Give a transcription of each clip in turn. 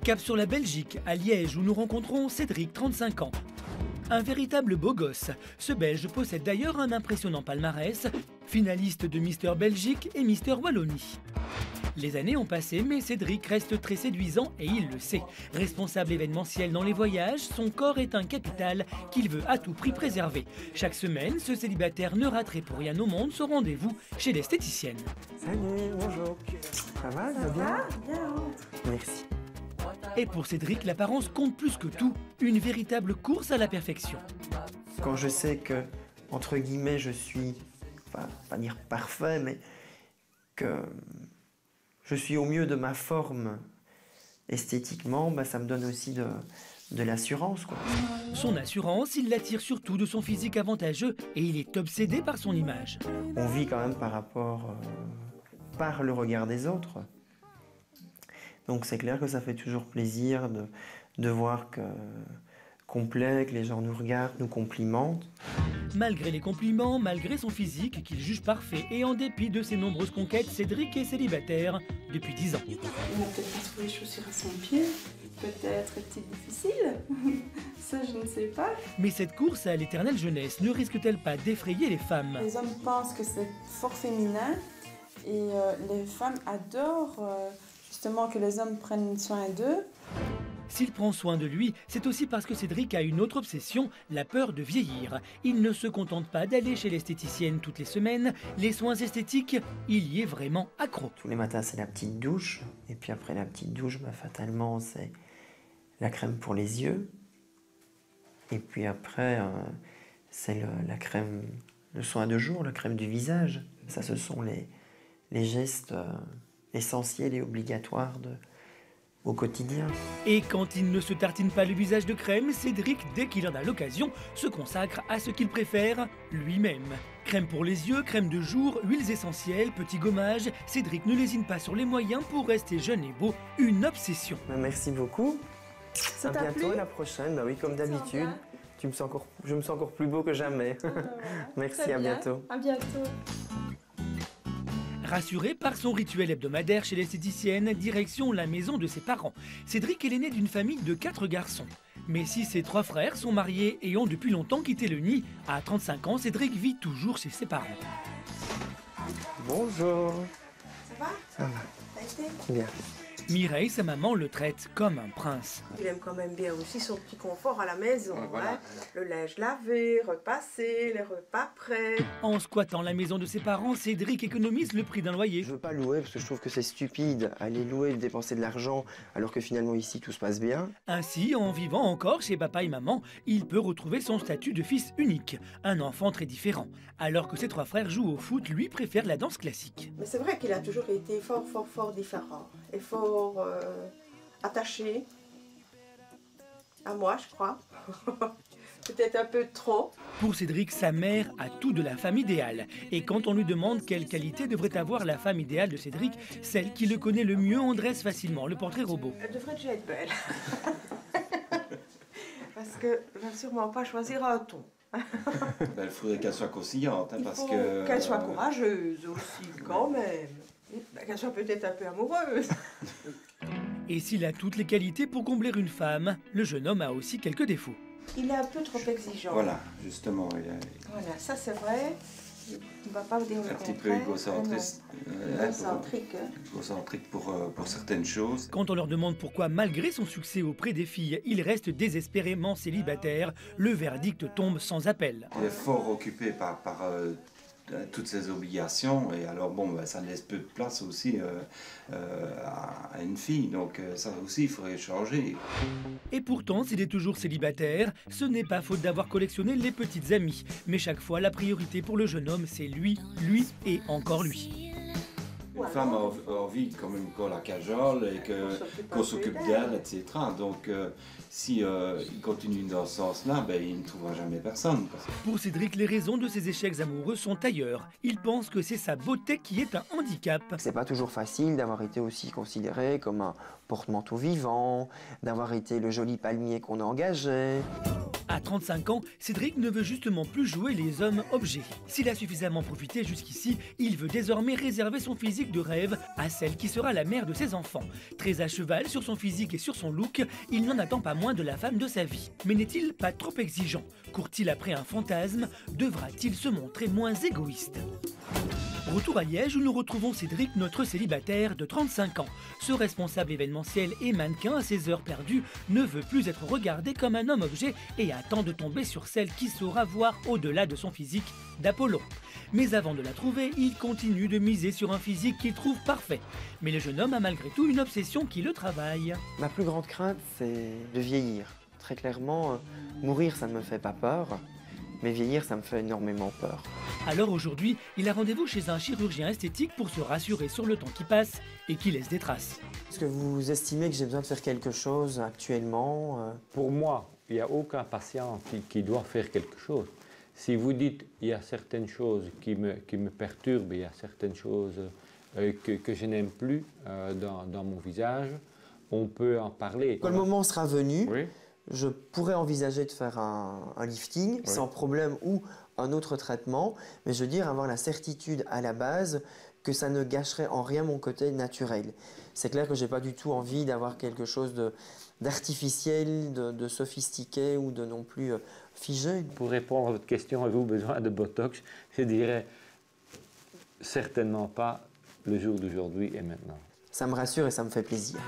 Cap sur la Belgique, à Liège, où nous rencontrons Cédric, 35 ans. Un véritable beau gosse. Ce Belge possède d'ailleurs un impressionnant palmarès, finaliste de Mister Belgique et Mister Wallonie. Les années ont passé, mais Cédric reste très séduisant et il le sait. Responsable événementiel dans les voyages, son corps est un capital qu'il veut à tout prix préserver. Chaque semaine, ce célibataire ne raterait pour rien au monde son rendez-vous chez l'esthéticienne. Salut, bonjour. Ça va, ça va bien? Bien. Merci. Et pour Cédric, l'apparence compte plus que tout, une véritable course à la perfection. Quand je sais que, entre guillemets, je suis, enfin, pas dire parfait, mais que je suis au mieux de ma forme esthétiquement, bah, ça me donne aussi de l'assurance, quoi. Son assurance, il l'attire surtout de son physique avantageux et il est obsédé par son image. On vit quand même par le regard des autres. Donc c'est clair que ça fait toujours plaisir de voir qu'on plaît, que les gens nous regardent, nous complimentent. Malgré les compliments, malgré son physique qu'il juge parfait et en dépit de ses nombreuses conquêtes, Cédric est célibataire depuis 10 ans. Il n'a peut-être pas trouvé les chaussures à son pied, peut-être est-il difficile, ça je ne sais pas. Mais cette course à l'éternelle jeunesse ne risque-t-elle pas d'effrayer les femmes? Les hommes pensent que c'est fort féminin et les femmes adorent justement que les hommes prennent soin d'eux. S'il prend soin de lui, c'est aussi parce que Cédric a une autre obsession, la peur de vieillir. Il ne se contente pas d'aller chez l'esthéticienne toutes les semaines. Les soins esthétiques, il y est vraiment accro. Tous les matins, c'est la petite douche. Et puis après la petite douche, bah, fatalement, c'est la crème pour les yeux. Et puis après, c'est la crème, le soin de jour, la crème du visage. Ça, ce sont les gestes essentiels et obligatoires au quotidien. Et quand il ne se tartine pas le visage de crème, Cédric, dès qu'il en a l'occasion, se consacre à ce qu'il préfère lui-même. Crème pour les yeux, crème de jour, huiles essentielles, petits gommages, Cédric ne lésine pas sur les moyens pour rester jeune et beau, une obsession. Merci beaucoup. Ça à t'a bientôt, plu? la prochaine. Bah oui, comme d'habitude. Je me sens encore plus beau que jamais. Merci, à bientôt. À bientôt. Rassuré par son rituel hebdomadaire chez l'esthéticienne, direction la maison de ses parents. Cédric est l'aîné d'une famille de 4 garçons. Mais si ses 3 frères sont mariés et ont depuis longtemps quitté le nid, à 35 ans, Cédric vit toujours chez ses parents. Bonjour. Ça va? Ça va. Ça a été? Bien. Mireille, sa maman, le traite comme un prince. Il aime quand même bien aussi son petit confort à la maison. Voilà. Hein. Le linge lavé, repassé, les repas prêts. En squattant la maison de ses parents, Cédric économise le prix d'un loyer. Je veux pas louer parce que je trouve que c'est stupide. Aller louer, dépenser de l'argent, alors que finalement ici tout se passe bien. Ainsi, en vivant encore chez papa et maman, il peut retrouver son statut de fils unique, un enfant très différent. Alors que ses 3 frères jouent au foot, lui préfère la danse classique. Mais c'est vrai qu'il a toujours été fort différent. Et fort attaché à moi, je crois. Peut-être un peu trop. Pour Cédric, sa mère a tout de la femme idéale. Et quand on lui demande quelle qualité devrait avoir la femme idéale de Cédric, celle qui le connaît le mieux en dresse facilement le portrait robot. Elle devrait déjà être belle. Parce que je ne vais sûrement pas choisir un ton. Il faudrait qu'elle soit conciliante, hein, parce que... Qu'elle soit courageuse aussi, quand même. Qu'elle soit peut-être un peu amoureuse. Et s'il a toutes les qualités pour combler une femme, le jeune homme a aussi quelques défauts. Il est un peu trop exigeant. Voilà, justement. Voilà, ça c'est vrai. On ne va pas vous dire le Un petit peu contraire. égocentrique. Égocentrique pour certaines choses. Quand on leur demande pourquoi, malgré son succès auprès des filles, il reste désespérément célibataire, le verdict tombe sans appel. Il est fort occupé par toutes ses obligations et alors bon, ça laisse peu de place aussi à une fille, donc ça aussi il faudrait changer. Et pourtant, s'il est toujours célibataire, ce n'est pas faute d'avoir collectionné les petites amies. Mais chaque fois, la priorité pour le jeune homme, c'est lui et encore lui. Une femme a envie quand même qu'on la cajole et qu'on s'occupe d'elle, etc. Donc si il continue dans ce sens-là, il ne trouvera jamais personne. Pour Cédric, les raisons de ses échecs amoureux sont ailleurs. Il pense que c'est sa beauté qui est un handicap. C'est pas toujours facile d'avoir été aussi considéré comme un porte-manteau vivant, d'avoir été le joli palmier qu'on engageait. À À 35 ans, Cédric ne veut justement plus jouer les hommes-objets. S'il a suffisamment profité jusqu'ici, il veut désormais réserver son physique de rêve à celle qui sera la mère de ses enfants. Très à cheval sur son physique et sur son look, il n'en attend pas moins de la femme de sa vie. Mais n'est-il pas trop exigeant? Court-il après un fantasme? Devra-t-il se montrer moins égoïste? Retour à Liège où nous retrouvons Cédric, notre célibataire de 35 ans. Ce responsable événementiel et mannequin à ses heures perdues ne veut plus être regardé comme un homme-objet et attend de tomber sur celle qui saura voir au-delà de son physique d'Apollon. Mais avant de la trouver, il continue de miser sur un physique qu'il trouve parfait. Mais le jeune homme a malgré tout une obsession qui le travaille. Ma plus grande crainte, c'est de vieillir. Très clairement, mourir, ça ne me fait pas peur. Mais vieillir, ça me fait énormément peur. Alors aujourd'hui, il a rendez-vous chez un chirurgien esthétique pour se rassurer sur le temps qui passe et qui laisse des traces. Est-ce que vous estimez que j'ai besoin de faire quelque chose actuellement? Pour moi, il n'y a aucun patient qui doit faire quelque chose. Si vous dites il y a certaines choses qui me perturbent, il y a certaines choses que je n'aime plus dans mon visage, on peut en parler. Quand le moment sera venu, oui. Je pourrais envisager de faire un lifting, oui, sans problème, ou un autre traitement, mais je veux dire avoir la certitude à la base que ça ne gâcherait en rien mon côté naturel. C'est clair que je n'ai pas du tout envie d'avoir quelque chose d'artificiel, de sophistiqué ou de non plus figé. Pour répondre à votre question, avez-vous besoin de Botox? Je dirais certainement pas le jour d'aujourd'hui et maintenant. Ça me rassure et ça me fait plaisir.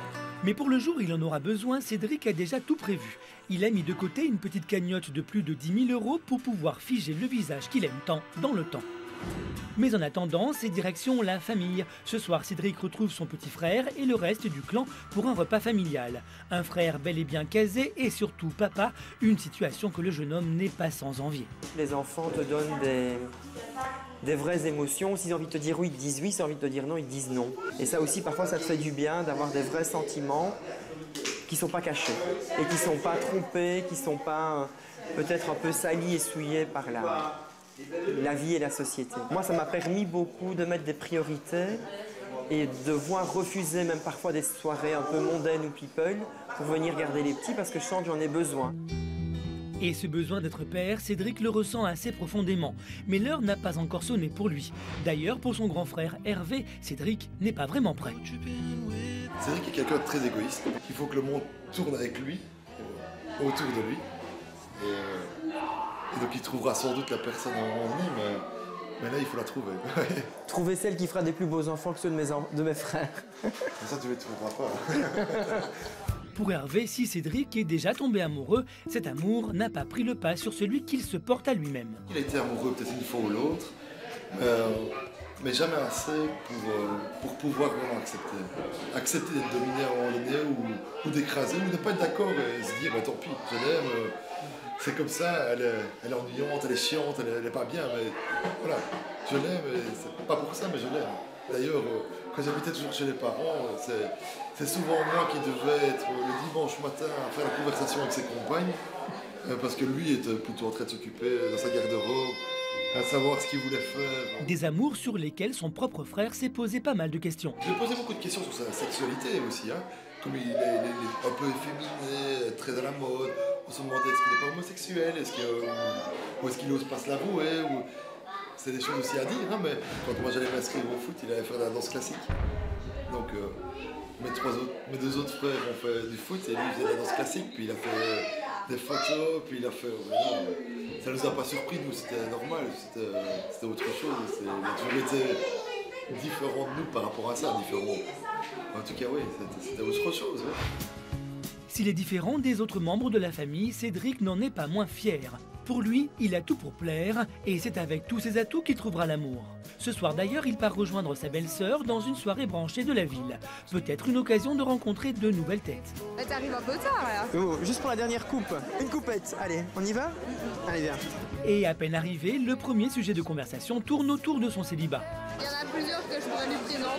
Mais pour le jour où il en aura besoin, Cédric a déjà tout prévu. Il a mis de côté une petite cagnotte de plus de 10 000 € pour pouvoir figer le visage qu'il aime tant dans le temps. Mais en attendant, c'est direction la famille. Ce soir, Cédric retrouve son petit frère et le reste du clan pour un repas familial. Un frère bel et bien casé et surtout papa, une situation que le jeune homme n'est pas sans envier. Les enfants te donnent des vraies émotions. S'ils ont envie de te dire oui, ils te disent oui. S'ils ont envie de te dire non, ils te disent non. Et ça aussi, parfois, ça te fait du bien d'avoir des vrais sentiments qui ne sont pas cachés et qui ne sont pas trompés, qui ne sont pas peut-être un peu salis et souillés par la vie et la société. Moi, ça m'a permis beaucoup de mettre des priorités et de voir refuser même parfois des soirées un peu mondaines ou people pour venir garder les petits parce que je sens que j'en ai besoin. Et ce besoin d'être père, Cédric le ressent assez profondément. Mais l'heure n'a pas encore sonné pour lui. D'ailleurs, pour son grand frère Hervé, Cédric n'est pas vraiment prêt. Cédric est quelqu'un de très égoïste. Il faut que le monde tourne avec lui, autour de lui. Et donc il trouvera sans doute la personne en lui, mais là il faut la trouver. Trouver celle qui fera des plus beaux enfants que ceux de mes frères. Ça tu ne les trouveras pas. Pour Hervé, si Cédric est déjà tombé amoureux, cet amour n'a pas pris le pas sur celui qu'il se porte à lui-même. Il a été amoureux peut-être une fois ou l'autre, mais jamais assez pour pouvoir vraiment accepter. Accepter d'être dominé à un moment donné ou d'écraser, ou ne pas être d'accord et se dire bah, tant pis, je l'aime, c'est comme ça, elle est ennuyante, elle est chiante, elle est pas bien, mais voilà, je l'aime et c'est pas pour ça, mais je l'aime. D'ailleurs, quand j'habitais toujours chez les parents, c'est souvent moi qui devais être le dimanche matin à faire la conversation avec ses compagnes, parce que lui était plutôt en train de s'occuper dans sa garde-robe, à savoir ce qu'il voulait faire. Des amours sur lesquels son propre frère s'est posé pas mal de questions. Je lui ai posé beaucoup de questions sur sa sexualité aussi, hein. Comme il est un peu efféminé, très à la mode. On se demandait est-ce qu'il n'est pas homosexuel, ou est-ce qu'il n'ose pas se l'avouer. C'est des choses aussi à dire, hein, mais quand moi j'allais m'inscrire au foot, il allait faire de la danse classique. Donc mes deux autres frères ont fait du foot et lui il faisait de la danse classique, puis il a fait des photos, puis il a fait... ça nous a pas surpris, nous c'était normal, c'était autre chose. Il a toujours été différent de nous par rapport à ça, différent. En tout cas oui, c'était autre chose. Ouais. S'il est différent des autres membres de la famille, Cédric n'en est pas moins fier. Pour lui, il a tout pour plaire et c'est avec tous ses atouts qu'il trouvera l'amour. Ce soir d'ailleurs, il part rejoindre sa belle-sœur dans une soirée branchée de la ville. Peut-être une occasion de rencontrer de nouvelles têtes. T'arrives un peu tard là. Oh, juste pour la dernière coupe, une coupette. Allez, on y va? Allez, viens. Et à peine arrivé, le premier sujet de conversation tourne autour de son célibat. Il y en a plusieurs que je pourrais lui présenter.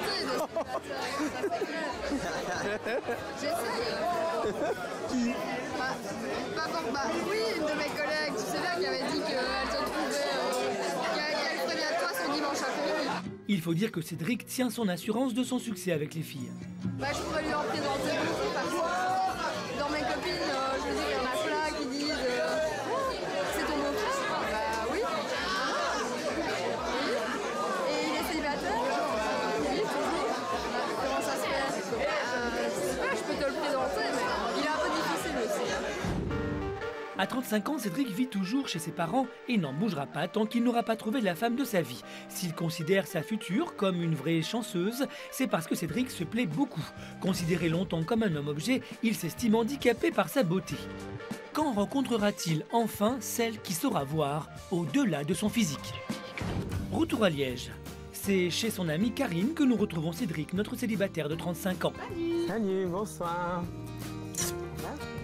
J'essaye. Qui? Oui, une de mes collègues, tu sais là, qui avait dit qu'elle te trouvait, qu'elle ferait bien de toi ce dimanche après-midi. Il faut dire que Cédric tient son assurance de son succès avec les filles. Je pourrais lui en présenter beaucoup parce que dans mes copines, je veux dire, il y en a plein qui disent À 35 ans, Cédric vit toujours chez ses parents et n'en bougera pas tant qu'il n'aura pas trouvé la femme de sa vie. S'il considère sa future comme une vraie chanceuse, c'est parce que Cédric se plaît beaucoup. Considéré longtemps comme un homme-objet, il s'estime handicapé par sa beauté. Quand rencontrera-t-il enfin celle qui saura voir au-delà de son physique? Retour à Liège. C'est chez son amie Karine que nous retrouvons Cédric, notre célibataire de 35 ans. Salut, bonsoir.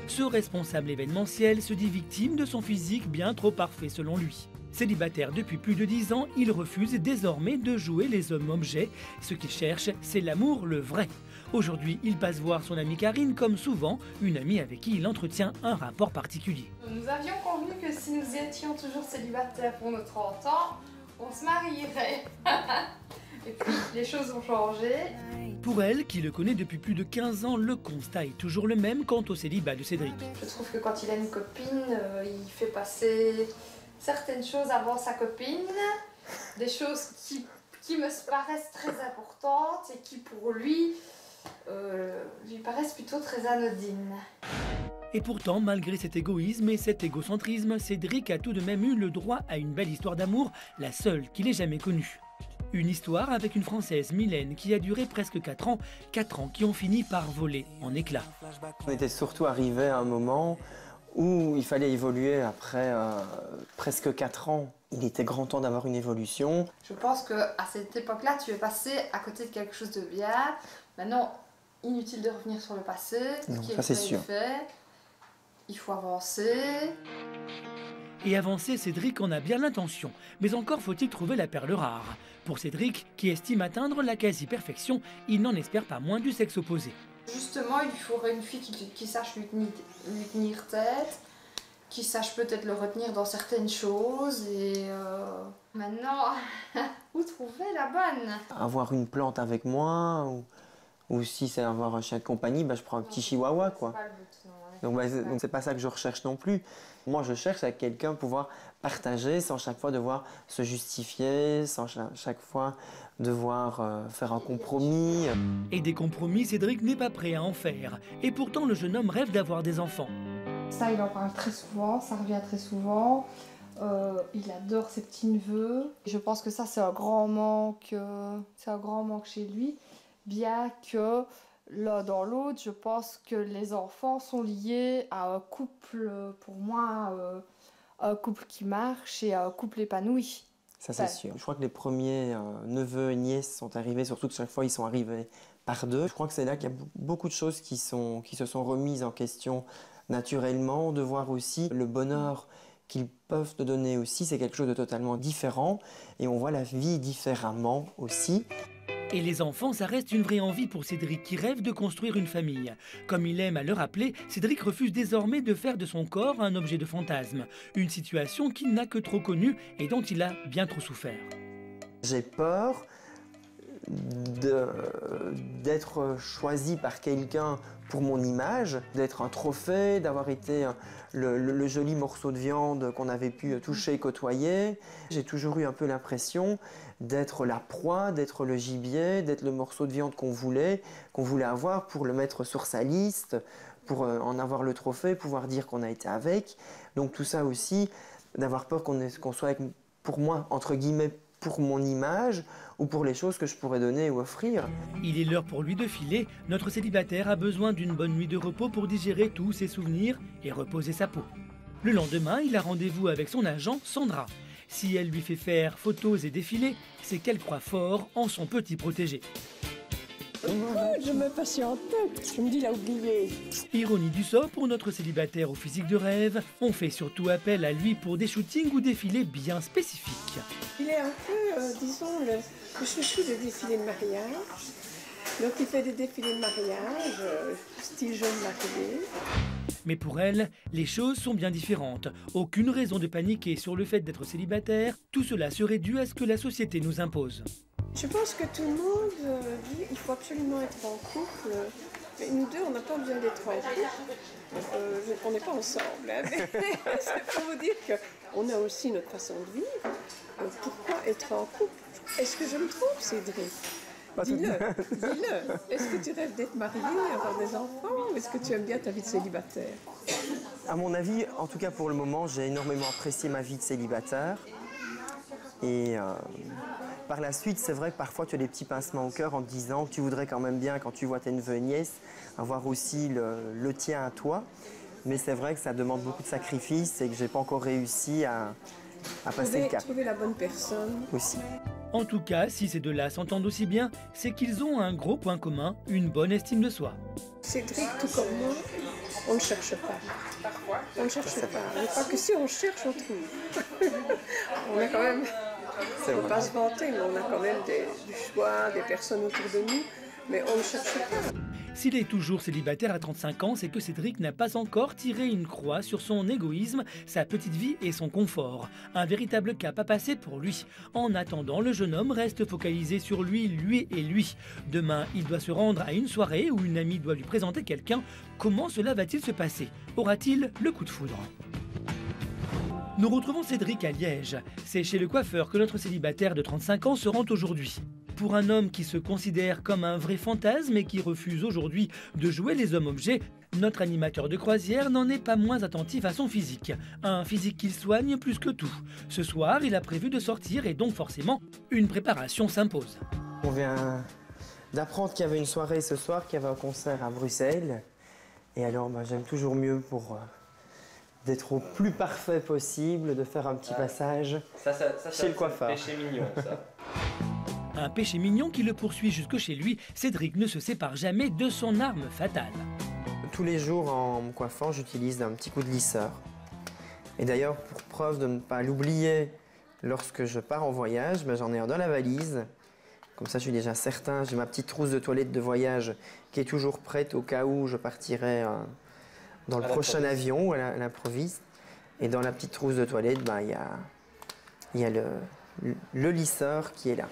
Ce responsable événementiel se dit victime de son physique bien trop parfait selon lui. Célibataire depuis plus de 10 ans, il refuse désormais de jouer les hommes-objets. Ce qu'il cherche, c'est l'amour, le vrai. Aujourd'hui, il passe voir son amie Karine comme souvent, une amie avec qui il entretient un rapport particulier. Nous avions convenu que si nous étions toujours célibataires pour nos 30 ans, on se marierait. Et puis, les choses ont changé. Pour elle, qui le connaît depuis plus de 15 ans, le constat est toujours le même quant au célibat de Cédric. Je trouve que quand il a une copine, il fait passer certaines choses avant sa copine, des choses qui me paraissent très importantes et qui pour lui paraissent plutôt très anodines. Et pourtant, malgré cet égoïsme et cet égocentrisme, Cédric a tout de même eu le droit à une belle histoire d'amour, la seule qu'il ait jamais connue. Une histoire avec une Française, Mylène, qui a duré presque 4 ans, 4 ans qui ont fini par voler en éclats. On était surtout arrivé à un moment où il fallait évoluer après presque 4 ans. Il était grand temps d'avoir une évolution. Je pense qu'à cette époque-là, tu es passé à côté de quelque chose de bien. Maintenant, inutile de revenir sur le passé. Non, ce qui ça c'est sûr. fait. Il faut avancer. Et avancer, Cédric en a bien l'intention. Mais encore faut-il trouver la perle rare. Pour Cédric, qui estime atteindre la quasi-perfection, il n'en espère pas moins du sexe opposé. Justement, il lui faudrait une fille qui sache lui tenir tête, qui sache peut-être le retenir dans certaines choses. Et maintenant, où trouver la bonne? Avoir une plante avec moi, ou si c'est avoir un chien de compagnie, je prends un petit chihuahua, quoi. C'est pas le but, non. Donc c'est pas ça que je recherche non plus. Moi je cherche à quelqu'un pouvoir partager sans chaque fois devoir se justifier, sans chaque fois devoir faire un compromis. Et des compromis, Cédric n'est pas prêt à en faire. Et pourtant, le jeune homme rêve d'avoir des enfants. Ça, il en parle très souvent, ça revient très souvent. Il adore ses petits-neveux. Je pense que ça, c'est un grand manque chez lui. Bien que l'un dans l'autre, je pense que les enfants sont liés à un couple, pour moi, un couple qui marche et un couple épanoui. Ça c'est sûr. Je crois que les premiers neveux et nièces sont arrivés, surtout que chaque fois ils sont arrivés par deux. Je crois que c'est là qu'il y a beaucoup de choses qui se sont remises en question naturellement. De voir aussi le bonheur qu'ils peuvent te donner aussi, c'est quelque chose de totalement différent. Et on voit la vie différemment aussi. Et les enfants, ça reste une vraie envie pour Cédric qui rêve de construire une famille. Comme il aime à le rappeler, Cédric refuse désormais de faire de son corps un objet de fantasme. Une situation qu'il n'a que trop connue et dont il a bien trop souffert. J'ai peur d'être choisi par quelqu'un pour mon image, d'être un trophée, d'avoir été le joli morceau de viande qu'on avait pu toucher, côtoyer. J'ai toujours eu un peu l'impression d'être la proie, d'être le gibier, d'être le morceau de viande qu'on voulait avoir pour le mettre sur sa liste, pour en avoir le trophée, pouvoir dire qu'on a été avec. Donc tout ça aussi, d'avoir peur qu'on soit avec, pour moi, entre guillemets, pour mon image ou pour les choses que je pourrais donner ou offrir. Il est l'heure pour lui de filer. Notre célibataire a besoin d'une bonne nuit de repos pour digérer tous ses souvenirs et reposer sa peau. Le lendemain, il a rendez-vous avec son agent, Sandra. Si elle lui fait faire photos et défilés, c'est qu'elle croit fort en son petit protégé. Je me patiente, je me dis l'a oublié. Ironie du sort pour notre célibataire au physique de rêve, on fait surtout appel à lui pour des shootings ou défilés bien spécifiques. Il est un peu, disons, le chouchou des défilés de mariage. Donc il fait des défilés de mariage, style jeune marié. Mais pour elle, les choses sont bien différentes. Aucune raison de paniquer sur le fait d'être célibataire, tout cela serait dû à ce que la société nous impose. Je pense que tout le monde dit qu'il faut absolument être en couple. Mais nous deux, on n'a pas besoin d'être en couple. On n'est pas ensemble. Hein, mais c'est pour vous dire qu'on a aussi notre façon de vivre. Pourquoi être en couple? Est-ce que je me trompe, Cédric? Dis-le. Est-ce que tu rêves d'être marié, avoir des enfants, ou est-ce que tu aimes bien ta vie de célibataire? À mon avis, en tout cas pour le moment, j'ai énormément apprécié ma vie de célibataire. Et par la suite, c'est vrai que parfois tu as des petits pincements au cœur en te disant que tu voudrais quand même bien, quand tu vois tes neveux et nièces, avoir aussi le tien à toi. Mais c'est vrai que ça demande beaucoup de sacrifices et que j'ai pas encore réussi à passer le cap. Trouver la bonne personne. Aussi. En tout cas, si ces deux-là s'entendent aussi bien, c'est qu'ils ont un gros point commun, une bonne estime de soi. Cédric, tout comme moi, on ne cherche pas. On ne cherche pas. Mais pas que si on cherche, on trouve. On a quand même, on ne peut pas se vanter, mais on a quand même du choix, des personnes autour de nous, mais on ne cherche pas. S'il est toujours célibataire à 35 ans, c'est que Cédric n'a pas encore tiré une croix sur son égoïsme, sa petite vie et son confort. Un véritable cap à passer pour lui. En attendant, le jeune homme reste focalisé sur lui et lui. Demain, il doit se rendre à une soirée où une amie doit lui présenter quelqu'un. Comment cela va-t-il se passer? Aura-t-il le coup de foudre? Nous retrouvons Cédric à Liège. C'est chez le coiffeur que notre célibataire de 35 ans se rend aujourd'hui. Pour un homme qui se considère comme un vrai fantasme et qui refuse aujourd'hui de jouer les hommes-objets, notre animateur de croisière n'en est pas moins attentif à son physique. Un physique qu'il soigne plus que tout. Ce soir, il a prévu de sortir et donc forcément, une préparation s'impose. On vient d'apprendre qu'il y avait une soirée ce soir, qu'il y avait un concert à Bruxelles. Et alors, j'aime toujours mieux pour d'être au plus parfait possible, de faire un petit passage chez le coiffeur. C'est péché mignon, ça. Un péché mignon qui le poursuit jusque chez lui, Cédric ne se sépare jamais de son arme fatale. Tous les jours en me coiffant, j'utilise un petit coup de lisseur. Et d'ailleurs, pour preuve de ne pas l'oublier lorsque je pars en voyage, j'en ai un dans la valise. Comme ça, je suis déjà certain, j'ai ma petite trousse de toilette de voyage qui est toujours prête au cas où je partirai dans le prochain avion ou à l'improviste. Et dans la petite trousse de toilette, il y a le lisseur qui est là.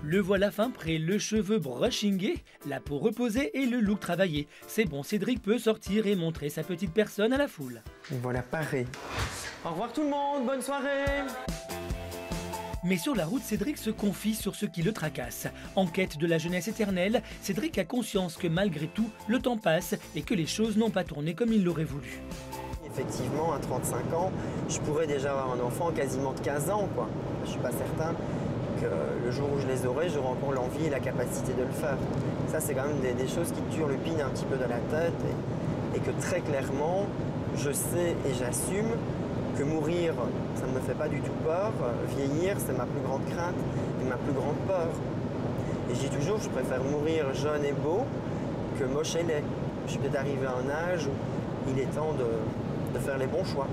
Le voilà fin prêt, le cheveu brushingé, la peau reposée et le look travaillé. C'est bon, Cédric peut sortir et montrer sa petite personne à la foule. Voilà, paré. Au revoir tout le monde, bonne soirée! Mais sur la route, Cédric se confie sur ce qui le tracasse. En quête de la jeunesse éternelle, Cédric a conscience que malgré tout, le temps passe et que les choses n'ont pas tourné comme il l'aurait voulu. Effectivement, à 35 ans, je pourrais déjà avoir un enfant quasiment de 15 ans, quoi. Je ne suis pas certain que le jour où je les aurai, j'aurai encore l'envie et la capacité de le faire. Ça, c'est quand même des choses qui turlupinent un petit peu dans la tête et que très clairement, je sais et j'assume que mourir, ça ne me fait pas du tout peur. Vieillir, c'est ma plus grande crainte et ma plus grande peur. Et je dis toujours, je préfère mourir jeune et beau que moche et laid. Je suis peut-être arrivé à un âge où il est temps de faire les bons choix.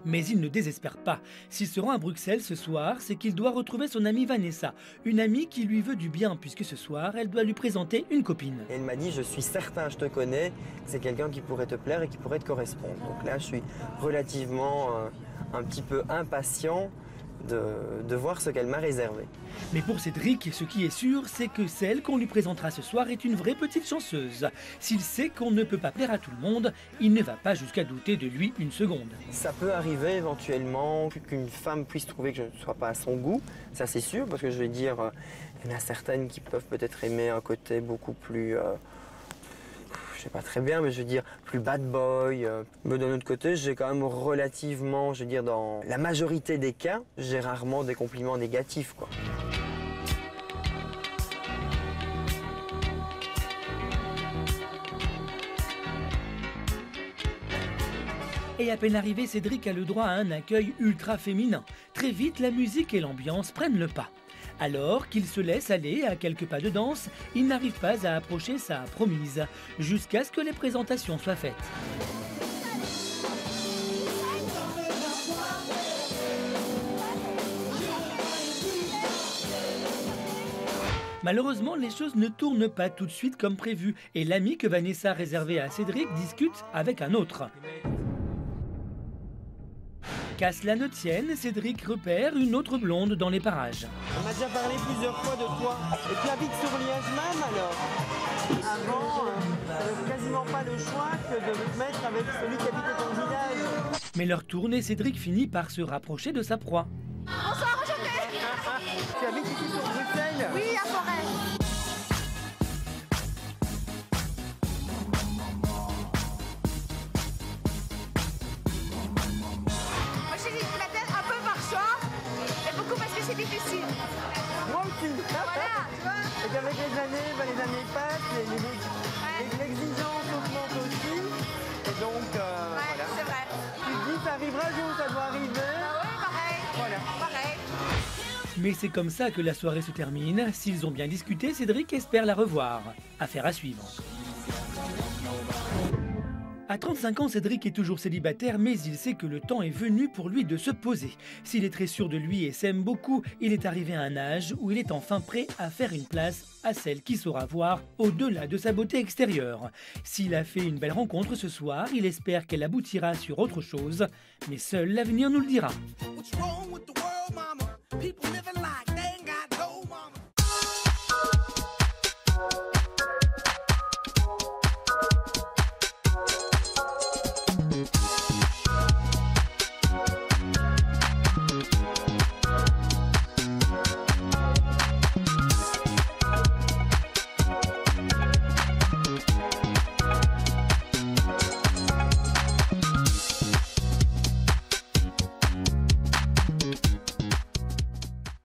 Mais il ne désespère pas. S'il se rend à Bruxelles ce soir, c'est qu'il doit retrouver son amie Vanessa. Une amie qui lui veut du bien, puisque ce soir, elle doit lui présenter une copine. Et elle m'a dit, je suis certain, je te connais, c'est quelqu'un qui pourrait te plaire et qui pourrait te correspondre. Donc là, je suis relativement un petit peu impatient de voir ce qu'elle m'a réservé. Mais pour Cédric, ce qui est sûr, c'est que celle qu'on lui présentera ce soir est une vraie petite chanceuse. S'il sait qu'on ne peut pas plaire à tout le monde, il ne va pas jusqu'à douter de lui une seconde. Ça peut arriver éventuellement qu'une femme puisse trouver que je ne sois pas à son goût, ça c'est sûr, parce que je vais dire, il y en a certaines qui peuvent peut-être aimer un côté beaucoup plus... je sais pas très bien, mais je veux dire plus bad boy. Mais d'un autre côté, j'ai quand même relativement, je veux dire, dans la majorité des cas, j'ai rarement des compliments négatifs, quoi. Et à peine arrivé, Cédric a le droit à un accueil ultra féminin. Très vite, la musique et l'ambiance prennent le pas. Alors qu'il se laisse aller à quelques pas de danse, il n'arrive pas à approcher sa promise, jusqu'à ce que les présentations soient faites. Malheureusement, les choses ne tournent pas tout de suite comme prévu, et l'ami que Vanessa réservait à Cédric discute avec un autre. Qu'à cela ne tienne, Cédric repère une autre blonde dans les parages. On m'a déjà parlé plusieurs fois de toi. Et tu habites sur Liège même alors? Avant, t'avais quasiment pas le choix que de te mettre avec celui qui habitait ton village. Mais leur tourne et Cédric finit par se rapprocher de sa proie. Bonsoir, enchantée. Tu habites ici sur Bruxelles? Oui, à Forêt. les années passent, l'exigence augmente aussi. Et donc, voilà. C'est vrai. Tu te dis, ça arrivera un jour, ça doit arriver. Bah oui, pareil. Voilà. Pareil. Mais c'est comme ça que la soirée se termine. S'ils ont bien discuté, Cédric espère la revoir. Affaire à suivre. À 35 ans, Cédric est toujours célibataire, mais il sait que le temps est venu pour lui de se poser. S'il est très sûr de lui et s'aime beaucoup, il est arrivé à un âge où il est enfin prêt à faire une place à celle qui saura voir au-delà de sa beauté extérieure. S'il a fait une belle rencontre ce soir, il espère qu'elle aboutira sur autre chose, mais seul l'avenir nous le dira. What's wrong with the world, mama? People living like